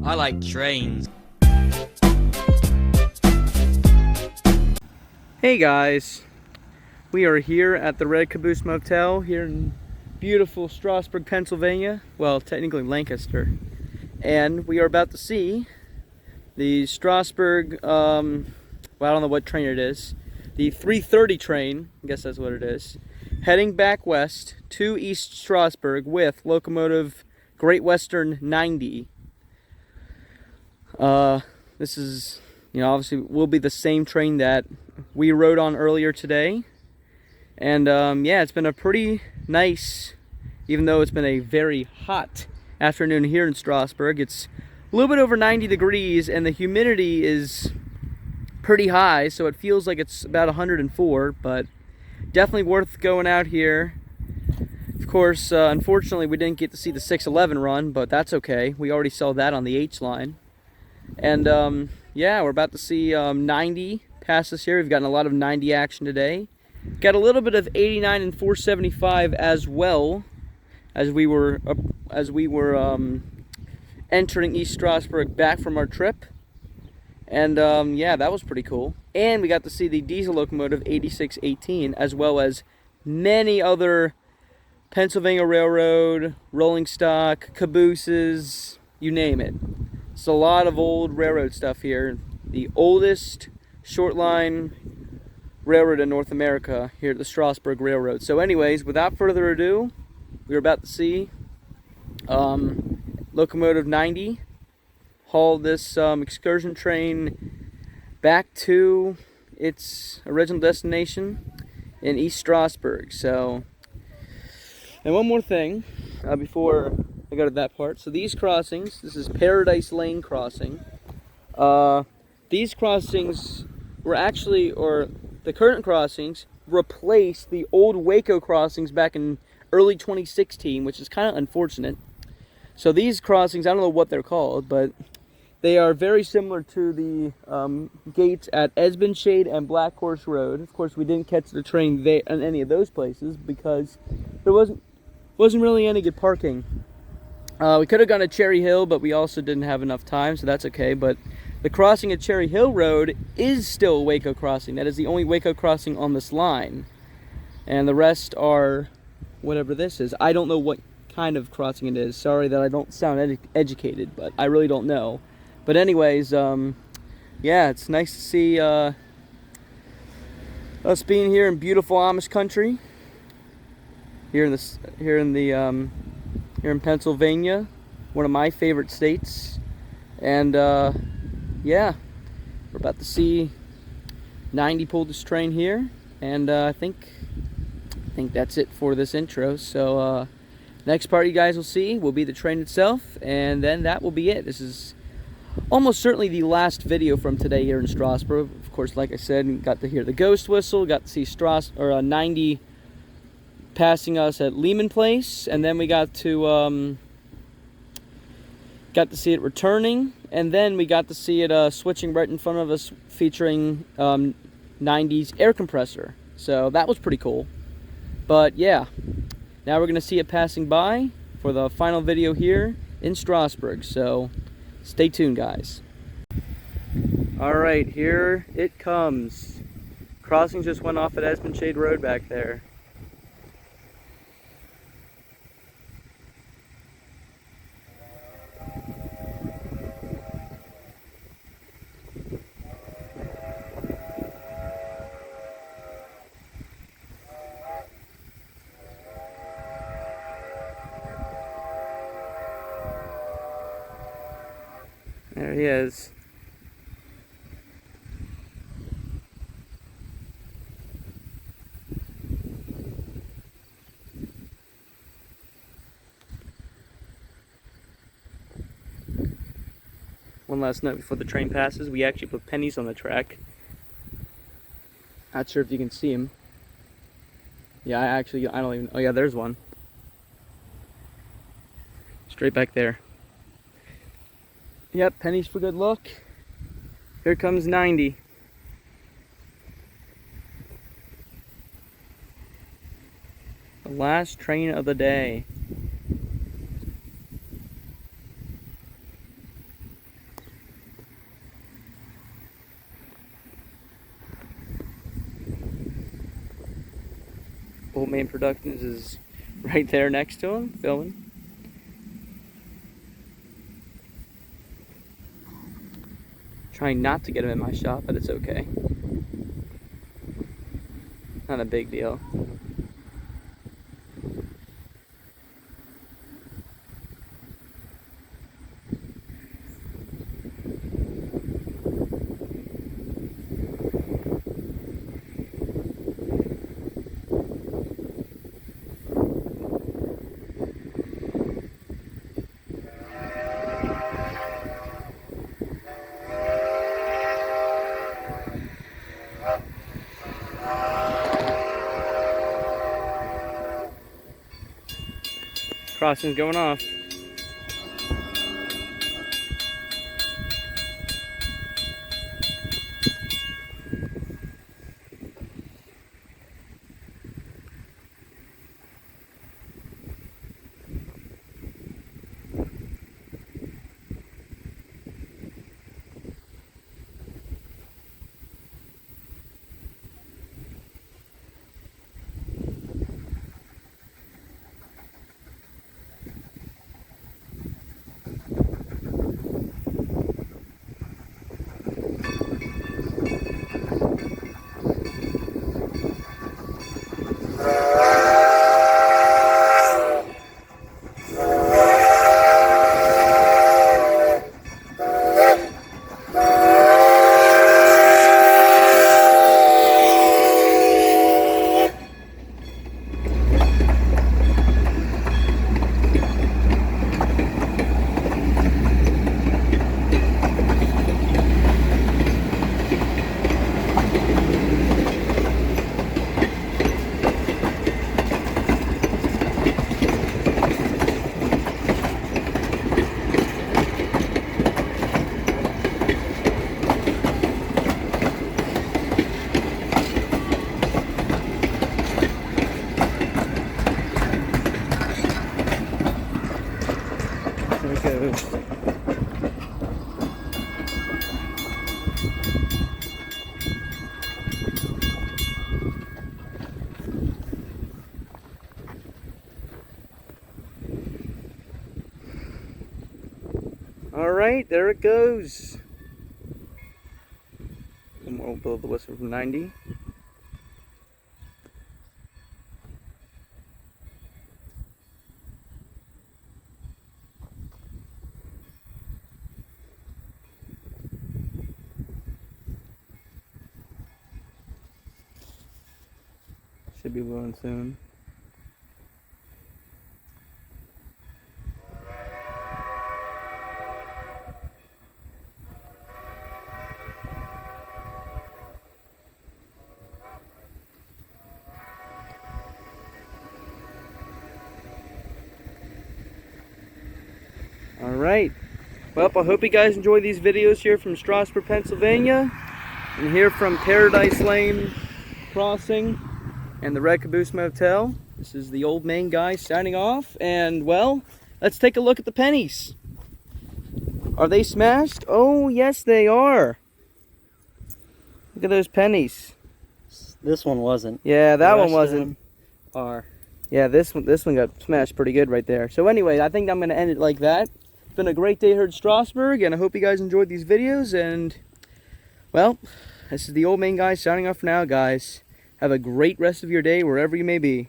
I like trains. Hey guys, we are here at the Red Caboose Motel here in beautiful Strasburg, Pennsylvania. Well, technically Lancaster. And we are about to see the Strasburg, well, I don't know what train it is. The 3:30 train, I guess that's what it is, heading back west to East Strasburg with locomotive Great Western 90. This is, obviously will be the same train that we rode on earlier today. And yeah, it's been a pretty nice, even though it's been a very hot afternoon here in Strasburg. It's a little bit over 90 degrees and the humidity is pretty high, so it feels like it's about 104, but definitely worth going out here. Of course, unfortunately we didn't get to see the 611 run, but that's okay. We already saw that on the H line. And yeah, we're about to see 90 pass us here. We've gotten a lot of 90 action today. Got a little bit of 89 and 475 as well as we were entering East Strasburg back from our trip. And yeah, that was pretty cool. And we got to see the diesel locomotive 8618, as well as many other Pennsylvania Railroad, rolling stock, cabooses, you name it. It's a lot of old railroad stuff here. The oldest short line railroad in North America here at the Strasburg Railroad. So anyways, without further ado, we're about to see locomotive 90 haul this excursion train back to its original destination in East Strasburg. So, and one more thing before I go to that part. So these crossings, this is Paradise Lane crossing. These crossings were actually, or the current crossings replaced the old Waco crossings back in early 2016, which is kind of unfortunate. So these crossings, I don't know what they're called, but they are very similar to the gates at Esbenshade and Black Horse Road. Of course, we didn't catch the train there in any of those places because there wasn't really any good parking. We could have gone to Cherry Hill, but we also didn't have enough time, so that's okay. But the crossing at Cherry Hill Road is still a Waco crossing. That is the only Waco crossing on this line. And the rest are whatever this is. I don't know what kind of crossing it is. Sorry that I don't sound educated, but I really don't know. But anyways, yeah, it's nice to see us being here in beautiful Amish Country. Here in Pennsylvania, one of my favorite states. And yeah, we're about to see 90 pull this train here, and I think that's it for this intro. So next part you guys will see will be the train itself, and then that will be it. This is almost certainly the last video from today here in Strasburg. Of course, like I said, got to hear the ghost whistle, got to see 90 passing us at Lehman Place, and then we got to see it returning, and then we got to see it switching right in front of us, featuring 90's air compressor. So that was pretty cool. But yeah, now we're gonna see it passing by for the final video here in Strasburg. So stay tuned, guys. All right, here it comes. Crossing just went off at Esbenshade Road back there. There he is. One last note before the train passes, we actually put pennies on the track. Not sure if you can see them. Yeah, I don't even, oh yeah, there's one. Straight back there. Yep, pennies for good luck. Here comes 90. The last train of the day. Old Main Productions is right there next to him, filming. Trying not to get him in my shot, but it's okay. Not a big deal. Crossing's going off. Alright, there it goes. And we'll blow the whistle from 90. Should be blowing soon. Alright, well, I hope you guys enjoy these videos here from Strasburg, Pennsylvania, and here from Paradise Lane Crossing and the Red Caboose Motel. This is the Old Main guy signing off, and well, let's take a look at the pennies. Are they smashed? Oh, yes they are. Look at those pennies. This one wasn't. Yeah, that one wasn't. Are. Yeah, this one got smashed pretty good right there. So anyway, I think I'm going to end it like that. It's been a great day here in Strasburg, and I hope you guys enjoyed these videos. And, well, this is the Old Main guy signing off for now, guys. Have a great rest of your day wherever you may be.